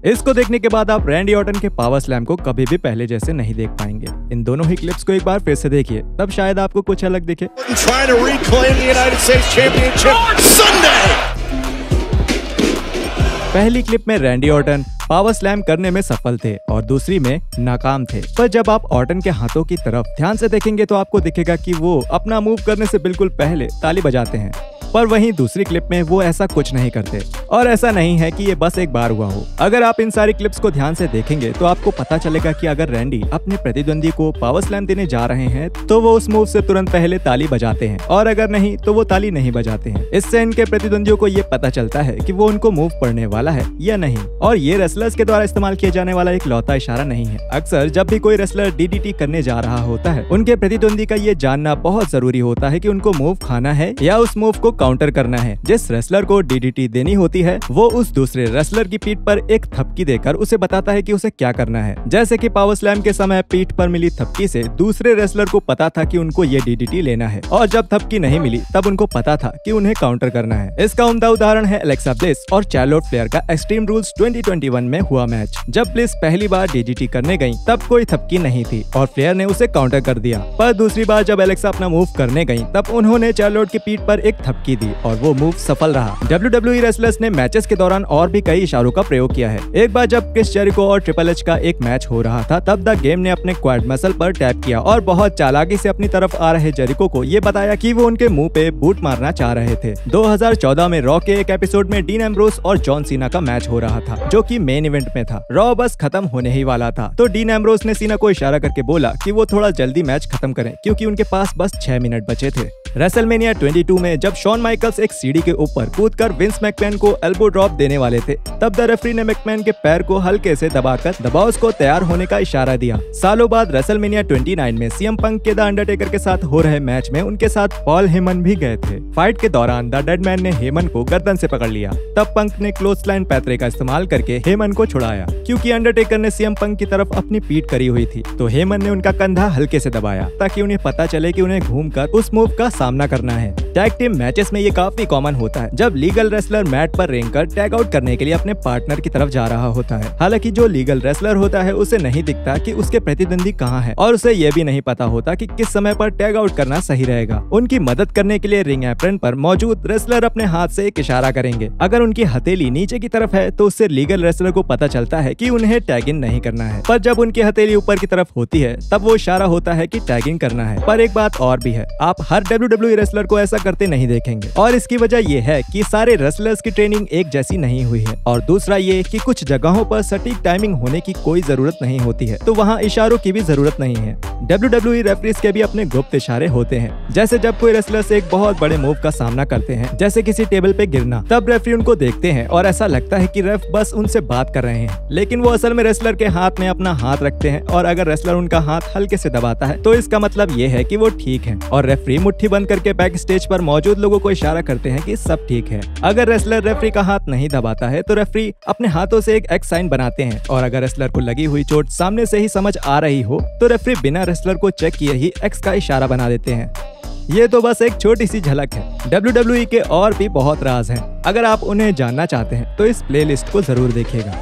इसको देखने के बाद आप रैंडी ऑर्टन के पावर स्लैम को कभी भी पहले जैसे नहीं देख पाएंगे। इन दोनों ही क्लिप्स को एक बार फिर से देखिए, तब शायद आपको कुछ अलग दिखे। पहली क्लिप में रैंडी ऑर्टन पावर स्लैम करने में सफल थे और दूसरी में नाकाम थे। पर जब आप ऑर्टन के हाथों की तरफ ध्यान से देखेंगे तो आपको दिखेगा कि वो अपना मूव करने से बिल्कुल पहले ताली बजाते हैं। पर वहीं दूसरी क्लिप में वो ऐसा कुछ नहीं करते। और ऐसा नहीं है कि ये बस एक बार हुआ हो। अगर आप इन सारी क्लिप्स को ध्यान से देखेंगे तो आपको पता चलेगा कि अगर रैंडी अपने प्रतिद्वंदी को पावर स्लैम देने जा रहे हैं तो वो उस मूव से तुरंत पहले ताली बजाते हैं, और अगर नहीं तो वो ताली नहीं बजाते हैं। इससे इनके प्रतिद्वंदियों को ये पता चलता है कि वो उनको मूव पड़ने वाला है या नहीं। और ये रेसलर्स के द्वारा इस्तेमाल किया जाने वाला एक लौता इशारा नहीं है। अक्सर जब भी कोई रेसलर DDT करने जा रहा होता है, उनके प्रतिद्वंदी का ये जानना बहुत जरूरी होता है कि उनको मूव खाना है या उस मूव को काउंटर करना है। जिस रेसलर को DDT देनी होती है वो उस दूसरे रेसलर की पीठ पर एक थपकी देकर उसे बताता है कि उसे क्या करना है। जैसे कि पावर स्लैम के समय पीठ पर मिली थपकी से दूसरे रेसलर को पता था कि उनको ये DDT लेना है, और जब थपकी नहीं मिली तब उनको पता था कि उन्हें काउंटर करना है। इसका उम्दा उदाहरण है एलेक्सा ब्लिस और चार्लोट फ्लेयर का एक्सट्रीम रूल्स 2021 में हुआ मैच। जब ब्लिस पहली बार DDT करने गयी तब कोई थपकी नहीं थी और फ्लेयर ने उसे काउंटर कर दिया। पर दूसरी बार जब एलेक्सा अपना मूव करने गयी तब उन्होंने चार्लोट की पीठ पर एक थपकी दी और वो मूव सफल रहा। WWE रेसलर्स ने मैचेस के दौरान और भी कई इशारों का प्रयोग किया है। एक बार जब क्रिस जेरिको और ट्रिपल एच का एक मैच हो रहा था तब द गेम ने अपने क्वाड मसल पर टैप किया और बहुत चालाकी से अपनी तरफ आ रहे जेरिको को ये बताया कि वो उनके मुंह पे बूट मारना चाह रहे थे। 2014 में रॉ के एक एपिसोड में डीन एम्ब्रोस और जॉन सीना का मैच हो रहा था जो कि मेन इवेंट में था। रॉ बस खत्म होने ही वाला था तो डीन एम्ब्रोस ने सीना को इशारा करके बोला कि वो थोड़ा जल्दी मैच खत्म करें क्योंकि उनके पास बस 6 मिनट बचे थे। रेसलमेनिया 22 में जब शॉन माइकल्स एक सीढ़ी के ऊपर कूदकर विंस मैकमैन को एल्बो ड्रॉप देने वाले थे तब द रेफरी ने मैकमैन के पैर को हल्के से दबाकर दबाव को तैयार होने का इशारा दिया। सालों बाद रेसलमेनिया 29 में सीएम पंक के द अंडरटेकर के साथ हो रहे मैच में उनके साथ पॉल हेमन भी गए थे। फाइट के दौरान द डेड मैन ने हेमन को गर्दन से पकड़ लिया। तब पंक ने क्लोथलाइन पैतरे का इस्तेमाल करके हेमन को छुड़ाया। क्योंकि अंडरटेकर ने सीएम पंक की तरफ अपनी पीठ करी हुई थी तो हेमन ने उनका कंधा हल्के से दबाया ताकि उन्हें पता चले कि उन्हें घूमकर उस मूव का सामना करना है। टैग टीम मैचेस में ये काफी कॉमन होता है जब लीगल रेसलर मैट पर रेंगकर टैग आउट करने के लिए अपने पार्टनर की तरफ जा रहा होता है। हालांकि जो लीगल रेसलर होता है उसे नहीं दिखता कि उसके प्रतिद्वंदी कहां है और उसे ये भी नहीं पता होता कि किस समय पर टैग आउट करना सही रहेगा। उनकी मदद करने के लिए रिंग एप्रन पर मौजूद रेसलर अपने हाथ से एक इशारा करेंगे। अगर उनकी हथेली नीचे की तरफ है तो उससे लीगल रेसलर को पता चलता है कि उन्हें टैग इन नहीं करना है। पर जब उनकी हथेली ऊपर की तरफ होती है तब वो इशारा होता है कि टैग इन करना है। पर एक बात और भी है, आप हर WWE रेसलर को ऐसा करते नहीं देखेंगे और इसकी वजह ये है कि सारे रेसलर्स की ट्रेनिंग एक जैसी नहीं हुई है और दूसरा ये कि कुछ जगहों पर सटीक टाइमिंग होने की कोई जरूरत नहीं होती है तो वहाँ इशारों की भी जरूरत नहीं है। WWE रेफरीज के भी अपने गुप्त इशारे होते हैं। जैसे जब कोई रेसलर्स एक बहुत बड़े मूव का सामना करते हैं जैसे किसी टेबल पे गिरना, तब रेफरी उनको देखते हैं और ऐसा लगता है कि रेफ बस उनसे बात कर रहे हैं, लेकिन वो असल में रेसलर के हाथ में अपना हाथ रखते हैं और अगर रेसलर उनका हाथ हल्के से दबाता है तो इसका मतलब ये है कि वो ठीक है और रेफरी मुट्ठी बंद करके बैक स्टेज पर मौजूद लोगों को इशारा करते हैं कि सब ठीक है। अगर रेसलर रेफरी का हाथ नहीं दबाता है तो रेफरी अपने हाथों से एक एक्स साइन बनाते हैं और अगर रेसलर को लगी हुई चोट सामने से ही समझ आ रही हो तो रेफरी बिना रेसलर को चेक किए ही एक्स का इशारा बना देते हैं। ये तो बस एक छोटी सी झलक है। WWE के और भी बहुत राज हैं। अगर आप उन्हें जानना चाहते हैं तो इस प्लेलिस्ट को जरूर देखिएगा।